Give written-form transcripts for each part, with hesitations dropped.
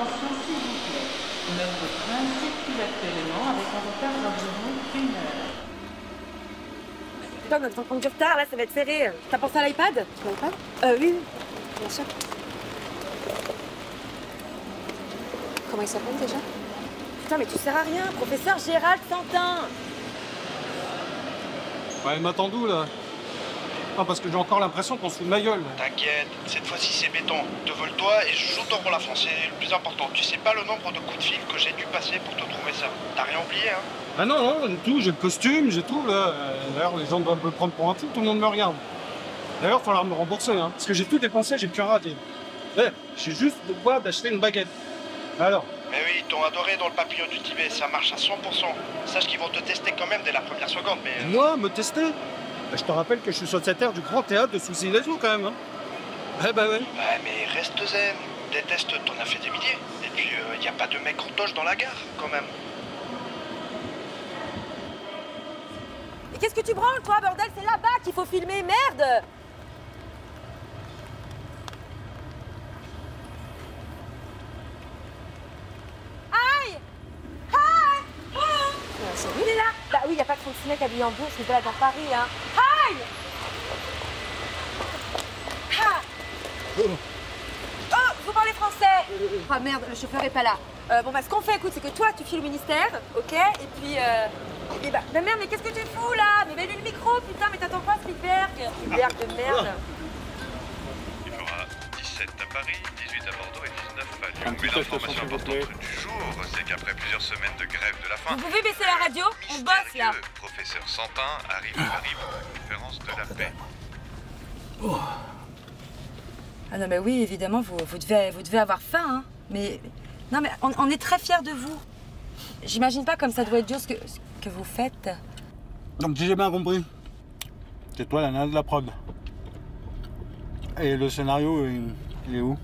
Attention s'il vous plaît. Notre train circule actuellement avec un retard d'environ 1 heure. Putain, on a prendre du retard, là, ça va être serré. T'as pensé à l'iPad? L'iPad? Oui, bien sûr. Comment il s'appelle déjà? Putain, mais tu sers à rien, professeur Gérald Santin. Ouais, elle m'attend d'où, là? Non, parce que j'ai encore l'impression qu'on se fout de ma gueule. T'inquiète, cette fois-ci c'est béton. Devole-toi et je joue ton rôle à fond, c'est le plus important. Tu sais pas le nombre de coups de fil que j'ai dû passer pour te trouver ça. T'as rien oublié, hein? Ah non, non, j'ai tout, j'ai le costume, j'ai tout, là. D'ailleurs, les gens doivent me prendre pour un fou, tout le monde me regarde. D'ailleurs, il va falloir me rembourser, hein, parce que j'ai tout dépensé, j'ai plus un raté. Ouais, j'ai juste de quoi d'acheter une baguette. Alors? Mais oui, ils t'ont adoré dans le papillon du Tibet, ça marche à 100%. Sache qu'ils vont te tester quand même dès la première seconde, mais... Moi, me tester? Je te rappelle que je suis sociétaire du Grand Théâtre de Soucy-les-Eaux, quand même, hein. Ouais, bah ouais. Ouais, mais reste zen. Des tests, t'en as fait des milliers. Et puis, y a pas de mec en toge dans la gare, quand même. Mais qu'est-ce que tu branles, toi, bordel? C'est là-bas qu'il faut filmer, merde! Aïe! Aïe! Oh, c'est lui, il est là? Bah oui, y a pas de fonctionnaire habillé en bleu, je me balade dans Paris, hein. Aïe! Ah! Oh, vous parlez français? Ah merde, le chauffeur est pas là. Bon bah ce qu'on fait, écoute, c'est que toi tu files le ministère, ok? Et puis bah merde, mais qu'est-ce que tu fous là? Mais mets-lui le micro, putain, mais t'attends pas Spielberg? Spielberg de merde. Il fera 17 à Paris, 18 à Bordeaux et 19 à Lyon. Un petit Mais test l'information s'il vous importante plaît. du jour, c'est qu'après plusieurs semaines de grève de la faim, Vous pouvez baisser la radio? On bosse là. mystérieux professeur Santin arrive à Paris pour une conférence de la paix. Ah non mais oui, évidemment, vous devez avoir faim, hein. Mais non mais on est très fiers de vous. J'imagine pas comme ça doit être dur ce que vous faites. Donc, si j'ai bien compris, c'est toi la nana de la prod. Et le scénario, il est où?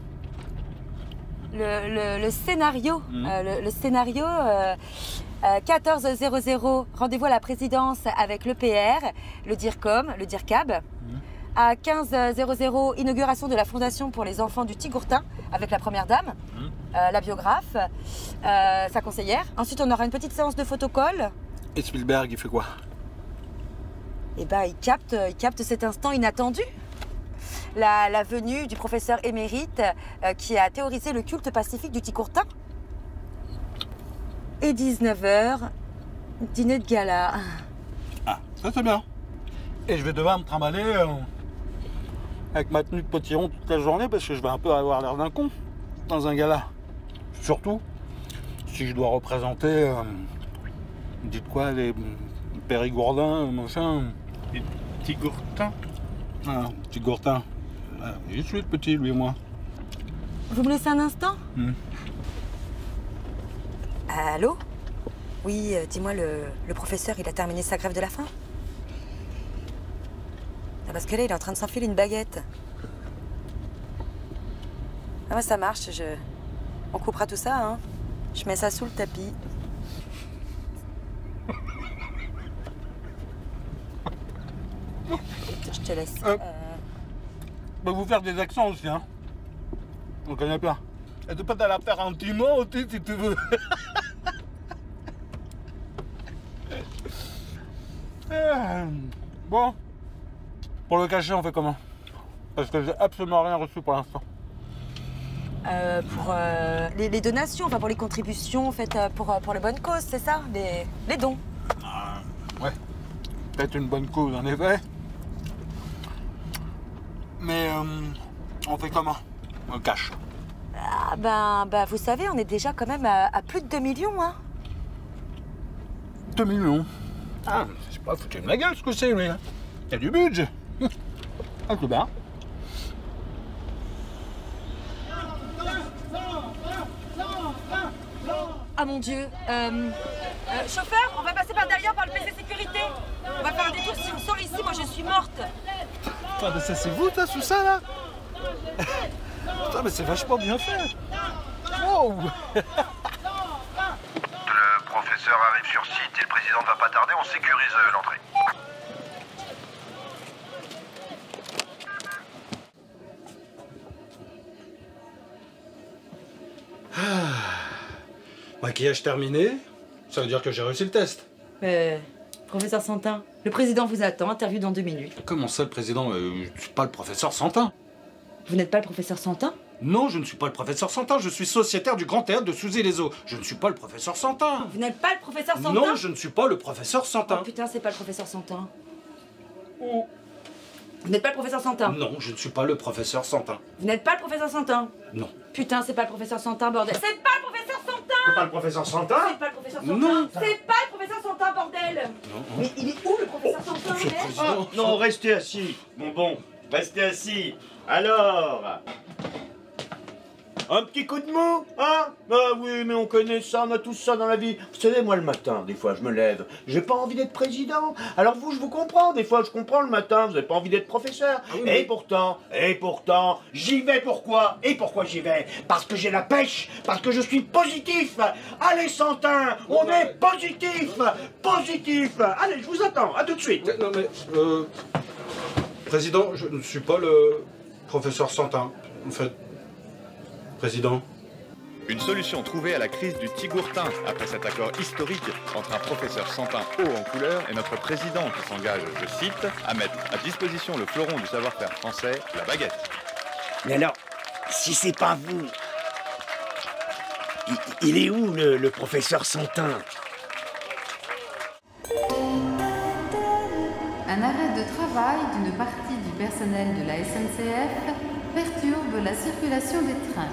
Le scénario, le scénario 14:00, rendez-vous à la présidence avec l'EPR, le DIRCOM, le DIRCAB. À 15:00, inauguration de la Fondation pour les enfants du Tigourtin avec la première dame, la biographe, sa conseillère. Ensuite, on aura une petite séance de photocall. Et Spielberg, il fait quoi? Et bah, il capte cet instant inattendu. La venue du professeur émérite qui a théorisé le culte pacifique du Tigourtin. Et 19h, dîner de gala. Ah, ça c'est bien. Et je vais devoir me trimballer avec ma tenue de potiron toute la journée parce que je vais un peu avoir l'air d'un con dans un gala. Surtout si je dois représenter, dites quoi, les Périgourdins, machin. Les Tigourtins? Ah, Tigourtin. Ah, j'y suis le petit, lui et moi. Vous me laissez un instant? Allô? Oui, dis-moi, le professeur, il a terminé sa grève de la faim? Ah, parce que là, il est en train de s'enfiler une baguette. Ah bah ça marche, on coupera tout ça, hein. Je mets ça sous le tapis. Je te laisse. Je vais vous faire des accents aussi, hein. On connaît pas. Et tu peux te la faire un petit mot aussi si tu veux. Bon. Pour le cachet, on fait comment? Parce que j'ai absolument rien reçu pour l'instant. Pour les donations, enfin pour les contributions faites pour les bonnes causes, c'est ça? Les dons. Ouais. Peut-être une bonne cause, en effet. Mais on fait comment? On le cache. Ah ben, vous savez, on est déjà quand même à plus de 2 millions, hein. 2 millions. Ah, c'est pas foutu de ma gueule ce que c'est, lui. Hein. Il y a du budget. Un peu bas. Ah mon Dieu. Chauffeur, on va passer par derrière par le PC sécurité. On va faire un détour. Si on sort ici, moi je suis morte. Putain, mais ça c'est vous, toi, sous ça, là? Putain, mais c'est vachement bien fait. Wow. Le professeur arrive sur site et le président ne va pas tarder, on sécurise l'entrée. Ah. Maquillage terminé, ça veut dire que j'ai réussi le test. Professeur Santin, le président vous attend, interview dans 2 minutes. Comment ça, le président? Je suis pas le professeur Santin. Vous n'êtes pas le professeur Santin? Non, je ne suis pas le professeur Santin, je suis sociétaire du Grand Théâtre de Souzy-les-Eaux. Je ne suis pas le professeur Santin. Vous n'êtes pas le professeur Santin? Non, je ne suis pas le professeur Santin. Oh putain, c'est pas le professeur Santin. Vous n'êtes pas le professeur Santin? Non, je ne suis pas le professeur Santin. Vous n'êtes pas le professeur Santin? Non. Putain, c'est pas le professeur Santin, bordel. C'est pas le professeur Santin! C'est pas le professeur Santin? C'est pas le professeur Santin! Non. C'est pas le professeur Santin, bordel! Non. Mais il est où le professeur Santin, Monsieur le merde? Président. Non, restez assis. Bon, restez assis. Alors, un petit coup de mou, hein? Bah oui, mais on connaît ça, on a tous ça dans la vie. Vous savez, moi le matin, des fois je me lève, j'ai pas envie d'être président. Alors vous, je vous comprends, des fois je comprends le matin, vous avez pas envie d'être professeur. Ah oui, Et pourtant, j'y vais pourquoi? Et pourquoi j'y vais? Parce que j'ai la pêche, parce que je suis positif. Allez Santin, on est positif, positif. Allez, je vous attends, à tout de suite. Non mais, président, je ne suis pas le professeur Santin. En fait, président. Une solution trouvée à la crise du Tigourtin après cet accord historique entre un professeur Santin haut en couleur et notre président qui s'engage, je cite, à mettre à disposition le fleuron du savoir-faire français, la baguette. Mais alors, si c'est pas vous, il est où le professeur Santin? Un arrêt de travail d'une partie du personnel de la SNCF perturbe la circulation des trains.